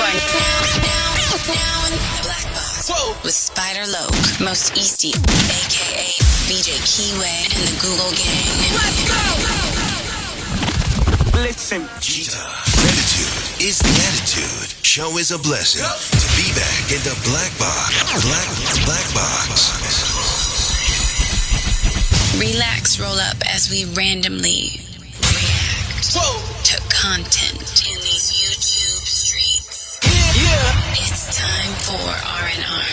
are now in the Black Box with Spider Loke, Most Easty, aka BJ Keyway, and the Google Gang. Let's go! Listen, Cheetah, gratitude is the attitude. Show is a blessing. To be back in the Black Box. Black Box. Relax, roll up as we randomly react to content in these YouTube streets. Yeah. It's time for R&R.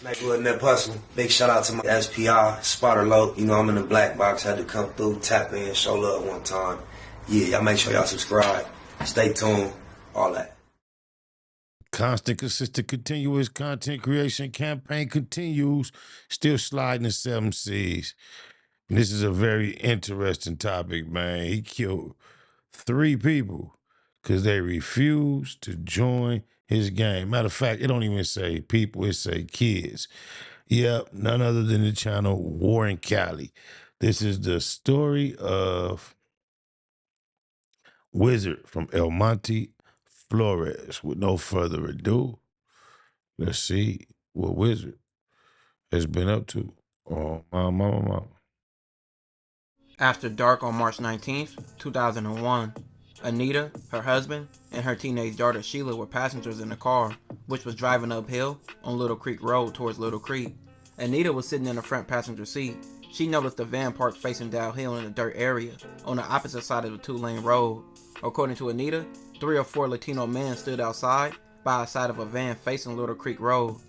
Neighborhood Nip Hustle. Big shout out to my SPI, Spotter Low. You know I'm in the Black Box. Had to come through, tap in, show love one time. Yeah, y'all make sure y'all subscribe. Stay tuned. All that. Constant, consistent, continuous content creation campaign continues. Still sliding the 7 C's. And this is a very interesting topic, man. He killed 3 people because they refused to join his gang. Matter of fact, it don't even say people, it say kids. Yep, none other than the channel Warren Cali. This is the story of Wizard from El Monte, Flores. With no further ado, let's see what Wizard has been up to. Oh, my. After dark on March 19th, 2001, Anita, her husband, and her teenage daughter Sheila were passengers in a car, which was driving uphill on Little Creek Road towards Little Creek. Anita was sitting in the front passenger seat. She noticed the van parked facing downhill in a dirt area on the opposite side of the 2-lane road. According to Anita, 3 or 4 Latino men stood outside by the side of a van facing Little Creek Road.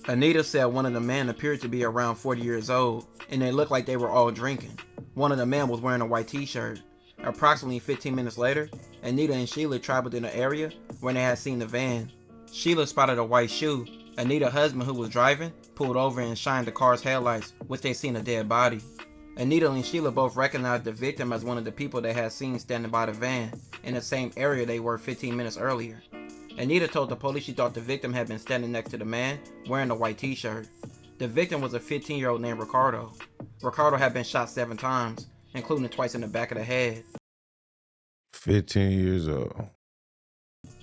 Anita said one of the men appeared to be around 40 years old, and they looked like they were all drinking. One of the men was wearing a white t-shirt. Approximately 15 minutes later, Anita and Sheila traveled in the area where they had seen the van. Sheila spotted a white shoe. Anita's husband, who was driving, pulled over and shined the car's headlights, which they seen a dead body. Anita and Sheila both recognized the victim as one of the people they had seen standing by the van in the same area they were 15 minutes earlier. Anita told the police she thought the victim had been standing next to the man wearing the white t-shirt. The victim was a 15-year-old named Ricardo. Ricardo had been shot 7 times, including twice in the back of the head. 15 years old.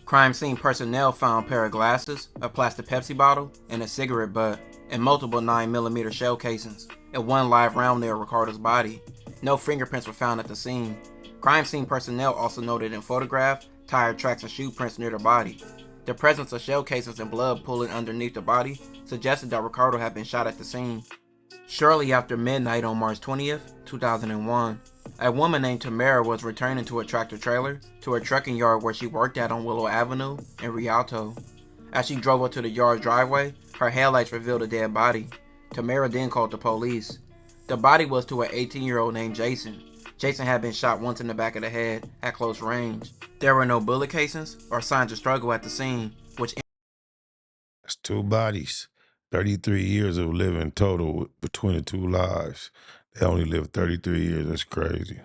Crime scene personnel found a pair of glasses, a plastic Pepsi bottle, and a cigarette butt, and multiple 9mm shell casings, and 1 live round near Ricardo's body. No fingerprints were found at the scene. Crime scene personnel also noted in photograph, tire tracks, and shoe prints near the body. The presence of shell casings and blood pooling underneath the body suggested that Ricardo had been shot at the scene. Shortly after midnight on March 20th, 2001, a woman named Tamara was returning to a tractor trailer to a trucking yard where she worked at on Willow Avenue in Rialto. As she drove up to the yard's driveway, her headlights revealed a dead body. Tamara then called the police. The body was to an 18-year-old named Jason. Jason had been shot once in the back of the head at close range. There were no bullet casings or signs of struggle at the scene, which That's 2 bodies. 33 years of living total between the 2 lives. They only lived 33 years. That's crazy.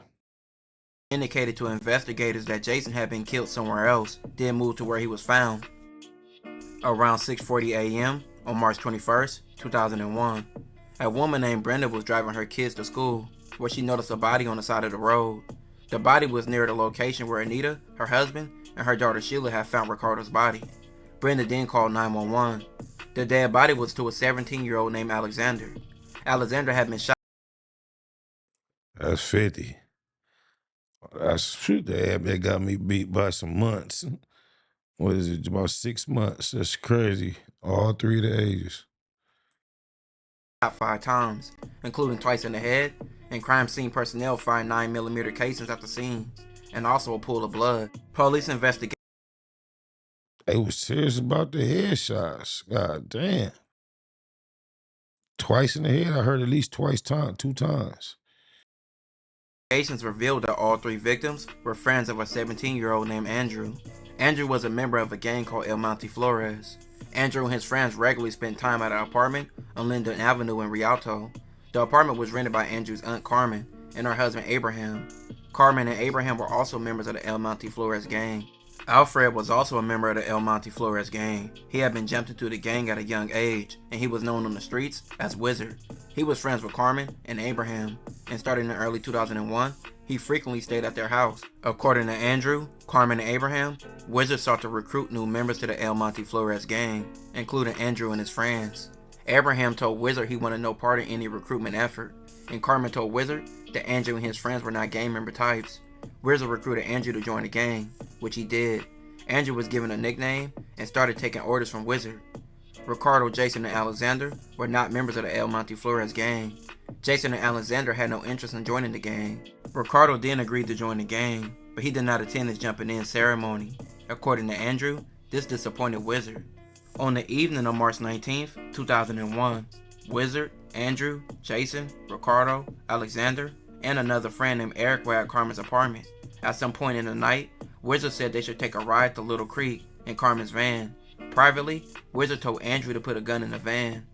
indicated to investigators that Jason had been killed somewhere else, then moved to where he was found. Around 6:40 a.m. on March 21st, 2001, a woman named Brenda was driving her kids to school, where she noticed a body on the side of the road. The body was near the location where Anita, her husband, and her daughter Sheila had found Ricardo's body. Brenda then called 911. The dead body was to a 17-year-old named Alexander. Alexander had been shot. That's 50. That's true. They got me beat by some months. What is it? About 6 months. That's crazy. All 3 of the ages. 5 times, including twice in the head, and crime scene personnel find 9mm casings at the scene, and also a pool of blood. Police investigate. They was serious about the headshots. God damn. Twice in the head? I heard at least 2 times. Investigations revealed that all 3 victims were friends of a 17-year-old named Andrew. Andrew was a member of a gang called El Monte Flores. Andrew and his friends regularly spent time at an apartment on Linden Avenue in Rialto. The apartment was rented by Andrew's aunt Carmen and her husband Abraham. Carmen and Abraham were also members of the El Monte Flores gang. Alfred was also a member of the El Monte Flores gang. He had been jumped into the gang at a young age, and he was known on the streets as Wizard. He was friends with Carmen and Abraham, and starting in early 2001, He frequently stayed at their house. According to Andrew, Carmen, and Abraham, Wizard sought to recruit new members to the El Monte Flores gang, including Andrew and his friends. Abraham told Wizard he wanted no part in any recruitment effort, and Carmen told Wizard that Andrew and his friends were not gang member types. Wizard recruited Andrew to join the gang, which he did. Andrew was given a nickname and started taking orders from Wizard. Ricardo, Jason, and Alexander were not members of the El Monte Flores gang. Jason and Alexander had no interest in joining the gang. Ricardo then agreed to join the gang, but he did not attend his jumping in ceremony. According to Andrew, this disappointed Wizard. On the evening of March 19th, 2001, Wizard, Andrew, Jason, Ricardo, Alexander, and another friend named Eric were at Carmen's apartment. At some point in the night, Wizard said they should take a ride to Little Creek in Carmen's van. Privately, Wizard told Andrew to put a gun in the van.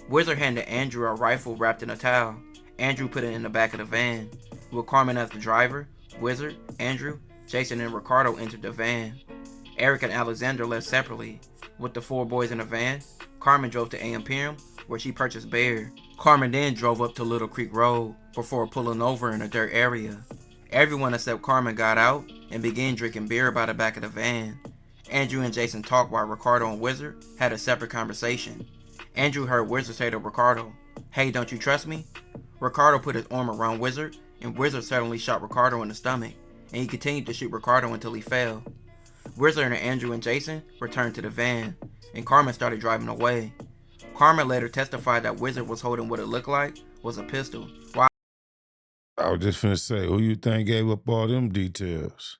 Wizard handed Andrew a rifle wrapped in a towel. Andrew put it in the back of the van. With Carmen as the driver, Wizard, Andrew, Jason, and Ricardo entered the van. Eric and Alexander left separately. With the four boys in the van, Carmen drove to A. Imperium, where she purchased beer. Carmen then drove up to Little Creek Road before pulling over in a dirt area. Everyone except Carmen got out and began drinking beer by the back of the van. Andrew and Jason talked while Ricardo and Wizard had a separate conversation. Andrew heard Wizard say to Ricardo, "Hey, don't you trust me?" Ricardo put his arm around Wizard, and Wizard suddenly shot Ricardo in the stomach, and he continued to shoot Ricardo until he fell. Wizard and Andrew and Jason returned to the van, and Carmen started driving away. Carmen later testified that Wizard was holding what it looked like was a pistol. While I was just finna say, who you think gave up all them details?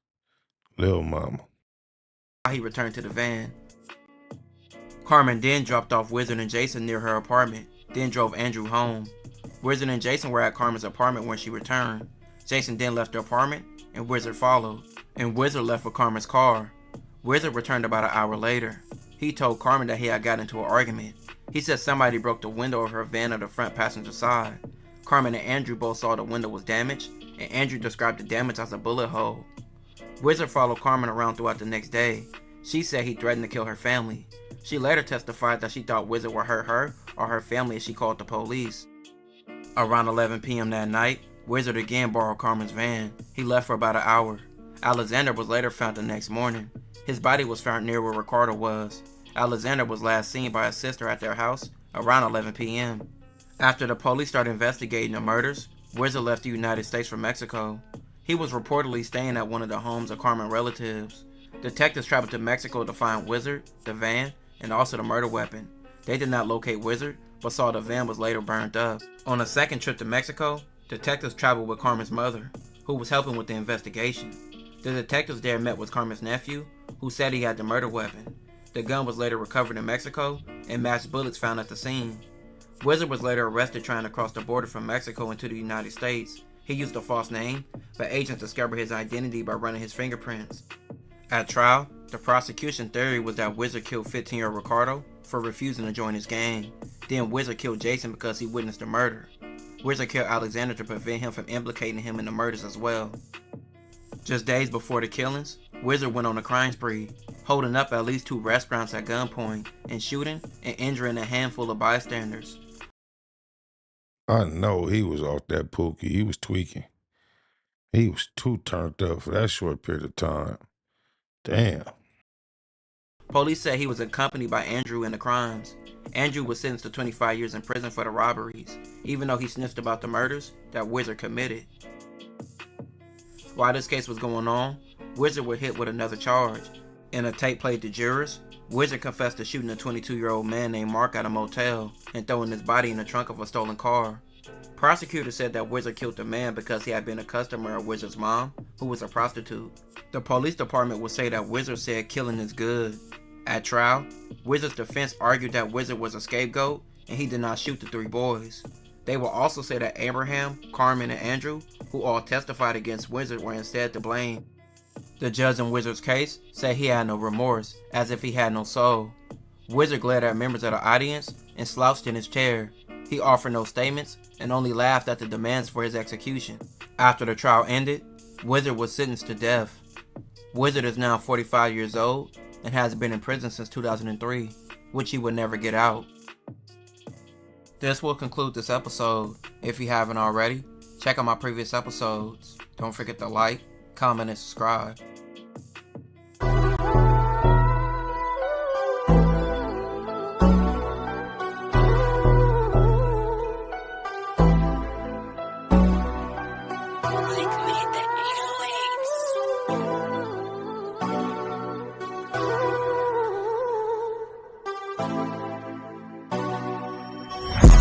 Lil Mama. he returned to the van. Carmen then dropped off Wizard and Jason near her apartment, then drove Andrew home. Wizard and Jason were at Carmen's apartment when she returned. Jason then left the apartment, and Wizard followed. And Wizard left with Carmen's car. Wizard returned about an hour later. He told Carmen that he had gotten into an argument. He said somebody broke the window of her van on the front passenger side. Carmen and Andrew both saw the window was damaged, and Andrew described the damage as a bullet hole. Wizard followed Carmen around throughout the next day. She said he threatened to kill her family. She later testified that she thought Wizard would hurt her or her family if she called the police. Around 11 p.m. that night, Wizard again borrowed Carmen's van. He left for about an hour. Alexander was later found the next morning. His body was found near where Ricardo was. Alexander was last seen by his sister at their house around 11 p.m. After the police started investigating the murders, Wizard left the United States for Mexico. He was reportedly staying at one of the homes of Carmen's relatives. Detectives traveled to Mexico to find Wizard, the van, and also the murder weapon. They did not locate Wizard, but saw the van was later burned up. On a second trip to Mexico, detectives traveled with Carmen's mother, who was helping with the investigation. The detectives there met with Carmen's nephew, who said he had the murder weapon. The gun was later recovered in Mexico, and matched bullets found at the scene. Wizard was later arrested trying to cross the border from Mexico into the United States. He used a false name, but agents discovered his identity by running his fingerprints. At trial, the prosecution theory was that Wizard killed 15-year-old Ricardo for refusing to join his gang. Then Wizard killed Jason because he witnessed the murder. Wizard killed Alexander to prevent him from implicating him in the murders as well. Just days before the killings, Wizard went on a crime spree, holding up at least 2 restaurants at gunpoint and shooting and injuring a handful of bystanders. I know he was off that pookie. He was tweaking. He was too turned up for that short period of time. Damn. Police said he was accompanied by Andrew in the crimes. Andrew was sentenced to 25 years in prison for the robberies, even though he snitched about the murders that Wizard committed. While this case was going on, Wizard was hit with another charge. In a tape played to jurors, Wizard confessed to shooting a 22-year-old man named Mark at a motel and throwing his body in the trunk of a stolen car. Prosecutors said that Wizard killed the man because he had been a customer of Wizard's mom, who was a prostitute. The police department would say that Wizard said killing is good. At trial, Wizard's defense argued that Wizard was a scapegoat and he did not shoot the 3 boys. They will also say that Abraham, Carmen, and Andrew, who all testified against Wizard, were instead to blame. The judge in Wizard's case said he had no remorse, as if he had no soul. Wizard glared at members of the audience and slouched in his chair. He offered no statements and only laughed at the demands for his execution. After the trial ended, Wizard was sentenced to death. Wizard is now 45 years old and has been in prison since 2003, which he would never get out. This will conclude this episode. If you haven't already, check out my previous episodes. Don't forget to like, comment, and subscribe.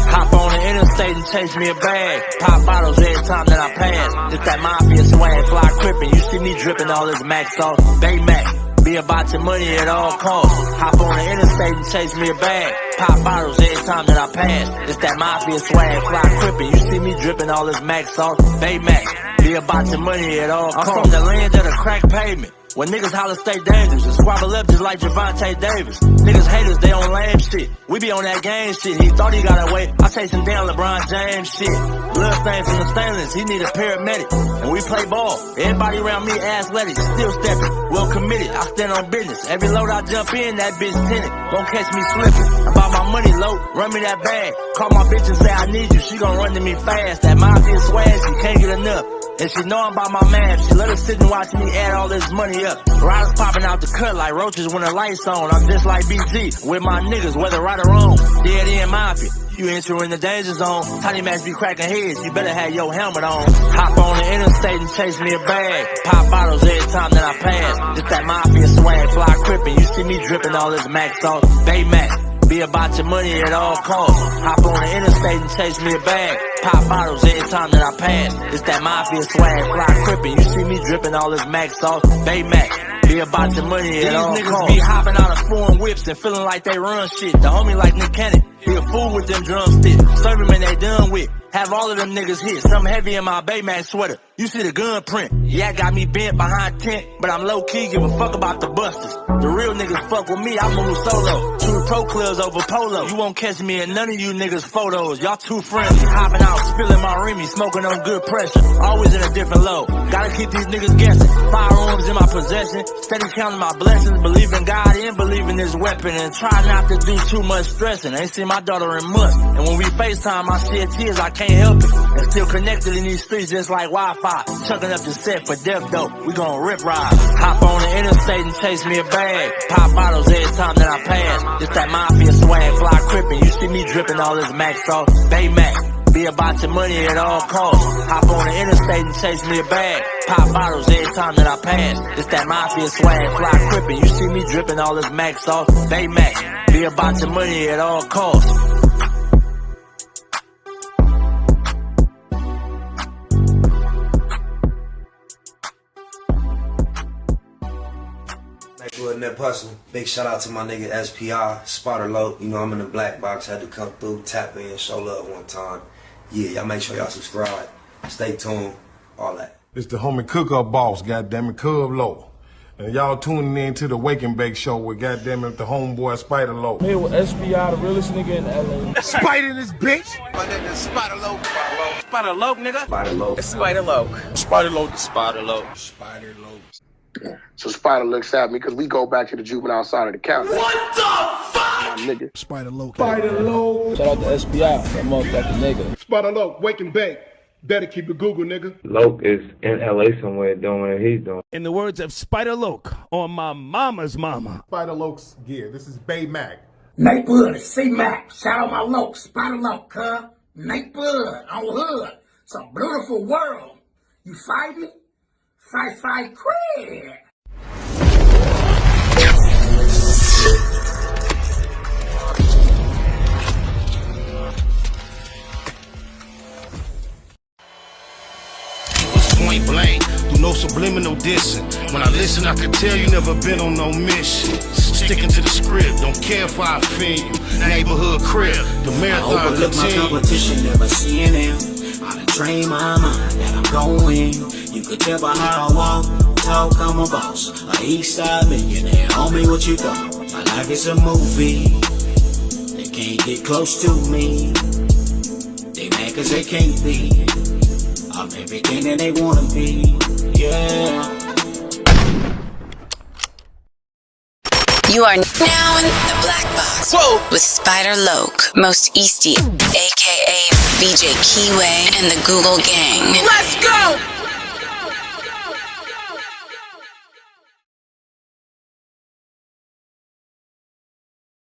Hop on the interstate and chase me a bag. Pop bottles every time that I pass. It's that mafia swag, fly crippin'. You see me drippin' all this Max sauce. Baymax, be about your money at all costs. Hop on the interstate and chase me a bag. Pop bottles every time that I pass. It's that mafia swag, fly crippin'. You see me drippin' all this Max sauce. Baymax, be about your money at all costs. I'm from the land of the crack pavement. When niggas holler stay dangerous and squabble up just like Javante Davis. Niggas haters, they on lame shit. We be on that game shit. He thought he got away. I chase him down LeBron James shit. Blood stain from the stainless, he need a paramedic. And we play ball. Everybody around me athletic, still stepping. Well committed, I stand on business. Every load I jump in, that bitch tinted. Won't catch me slipping. About my money low, run me that bag. Call my bitch and say I need you. She gon' run to me fast. That mafia swag, she can't get enough. And she know I'm about my man. She let her sit and watch me add all this money up. Riders popping out the cut like roaches when the lights on. I'm just like BG with my niggas, whether right or wrong. Dead in mafia, you entering the danger zone. Tiny Max be cracking heads, you better have your helmet on. Hop on the interstate and chase me a bag. Pop bottles every time that I pass. It's that mafia swag, fly crippin'. You see me drippin' all this Max sauce. Baymax, be about your money at all costs. Hop on the interstate and chase me a bag. Pop bottles every time that I pass. It's that mafia swag, fly crippin'. You see me drippin' all this Max sauce. Baymax, be about your money at all costs. These niggas be hopping out of foreign whips and feeling like they run shit. The homie like Nick Cannon, he a fool with them drumsticks. Serve him and they done with. Have all of them niggas hit. Something heavy in my Baymax sweater. You see the gun print. Yeah, got me bent behind tent, but I'm low key, give a fuck about the busters. The real niggas fuck with me, I move solo. True pro clubs over polo. You won't catch me in none of you niggas photos. Y'all too friendly. Hopping out, spilling my Remy, smoking on good pressure. Always in a different low. Gotta keep these niggas guessing. Firearms in my possession. Steady counting my blessings. Believe in God and believe in this weapon. And try not to do too much stressing. Ain't seen my daughter in months. And when we FaceTime, I shed tears, I can't help it. And still connected in these streets just like Wi-Fi. Chucking up the set for death though. We gon' rip ride. Hop on the interstate and chase me a bag. Pop bottles every time that I pass. It's that mafia swag, fly crippin'. You see me drippin' all this Max sauce. Baymax, be about your money at all costs. Hop on the interstate and chase me a bag. Pop bottles every time that I pass. It's that mafia swag, fly crippin'. You see me drippin' all this Max sauce. Baymax, be about your money at all costs. Net hustle. Big shout out to my nigga SPI, Spotter Low. You know I'm in the black box, had to come through, tap in, show love one time. Yeah, y'all make sure y'all subscribe. Stay tuned, all that. It's the homie cook-up boss, goddammit, Cub Low. And y'all tuning in to the Wake and Bake Show with goddammit the homeboy Spider Low. Here with SPI, the realest nigga in LA. Spider this bitch! My nigga Spider Low. Spider Low, nigga. Spider Low. It's Spider Low. Spider Low. Spider Low. Spider Low. So Spider looks at me because we go back to the juvenile side of the county. What the fuck? My nigga. Spider Low. Spider Low. Shout out to SPI, that motherfucking nigga. Spider Low, Wake and Bake. Better keep it Google, nigga. Loke is in LA somewhere doing what he's doing. In the words of Spider Loke on my mama's mama. Spider Loke's gear. This is Bay Mac. Nate Bud, C-Mac. Shout out my Loke, Spider Loke, huh? Nate Bud, on Hood. It's a beautiful world. You fight me? Fight, cred. Point blank, do no subliminal dissing. When I listen, I can tell you never been on no mission. Sticking to the script, don't care if I offend you. Neighborhood crib, the marathon I overlook my competition, never seeing them. I done trained my mind that I'm going. You could tell by how I walk, talk, I'm a boss. A east side millionaire, homie, what you thought? My life is a movie. They can't get close to me. They mad cause they can't be. I'm everything that they wanna be, yeah. You are now in the Black Box. Whoa. With Spider Loke, Most Easty, aka BJ Keyway, and the Google Gang. Let's go!